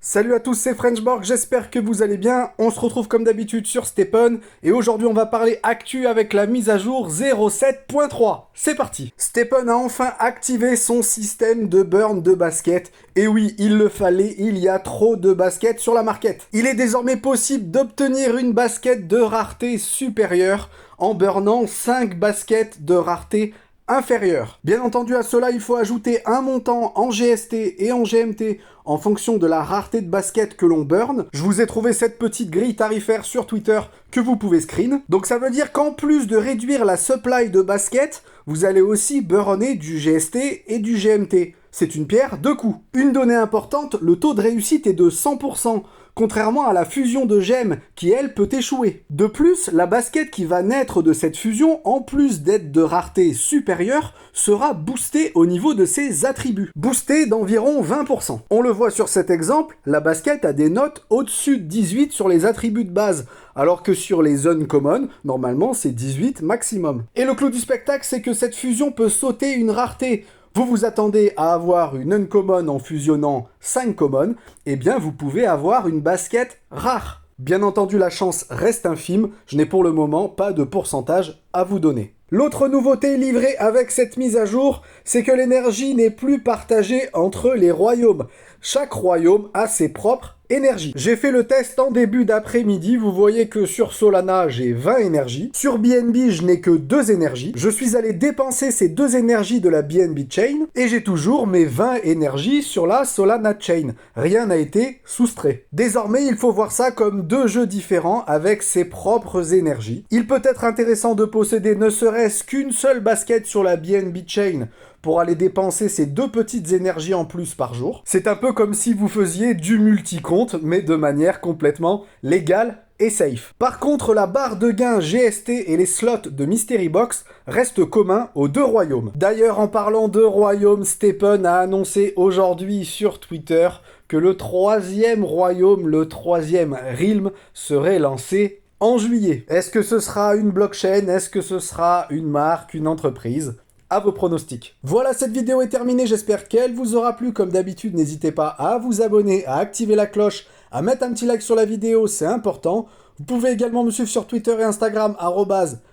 Salut à tous, c'est Frenchborg, j'espère que vous allez bien. On se retrouve comme d'habitude sur Stephen et aujourd'hui on va parler actu avec la mise à jour 0.7.3. C'est parti. Stephen a enfin activé son système de burn de basket. Et oui, il le fallait, il y a trop de baskets sur la market. Il est désormais possible d'obtenir une basket de rareté supérieure en burnant 5 baskets de rareté inférieure. Bien entendu, à cela, il faut ajouter un montant en GST et en GMT en fonction de la rareté de basket que l'on burn. Je vous ai trouvé cette petite grille tarifaire sur Twitter que vous pouvez screen. Donc ça veut dire qu'en plus de réduire la supply de basket, vous allez aussi burner du GST et du GMT. C'est une pierre deux coups. Une donnée importante, le taux de réussite est de 100%. Contrairement à la fusion de gemmes qui, elle, peut échouer. De plus, la basket qui va naître de cette fusion, en plus d'être de rareté supérieure, sera boostée au niveau de ses attributs. Boostée d'environ 20%. On le voit sur cet exemple, la basket a des notes au-dessus de 18 sur les attributs de base, alors que sur les uncommon, normalement c'est 18 maximum. Et le clou du spectacle, c'est que cette fusion peut sauter une rareté. Vous vous attendez à avoir une uncommon en fusionnant 5 common, eh bien vous pouvez avoir une basket rare. Bien entendu, la chance reste infime, je n'ai pour le moment pas de pourcentage à vous donner. L'autre nouveauté livrée avec cette mise à jour, c'est que l'énergie n'est plus partagée entre les royaumes. Chaque royaume a ses propres énergies. J'ai fait le test en début d'après-midi, vous voyez que sur Solana, j'ai 20 énergies. Sur BNB, je n'ai que 2 énergies. Je suis allé dépenser ces 2 énergies de la BNB Chain, et j'ai toujours mes 20 énergies sur la Solana Chain. Rien n'a été soustrait. Désormais, il faut voir ça comme 2 jeux différents avec ses propres énergies. Il peut être intéressant de posséder ne serait-ce qu'une seule basket sur la BNB Chain pour aller dépenser ces 2 petites énergies en plus par jour. C'est un peu comme si vous faisiez du multi-compte, mais de manière complètement légale et safe. Par contre, la barre de gain GST et les slots de Mystery Box restent communs aux 2 royaumes. D'ailleurs, en parlant de royaumes, Stephen a annoncé aujourd'hui sur Twitter que le 3e royaume, le 3e realm, serait lancé en juillet. Est-ce que ce sera une blockchain? Est-ce que ce sera une marque, une entreprise? À vos pronostics. Voilà, cette vidéo est terminée, j'espère qu'elle vous aura plu. Comme d'habitude, n'hésitez pas à vous abonner, à activer la cloche, à mettre un petit like sur la vidéo, c'est important. Vous pouvez également me suivre sur Twitter et Instagram,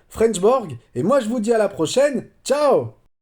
@Frenchborg. Et moi, je vous dis à la prochaine. Ciao!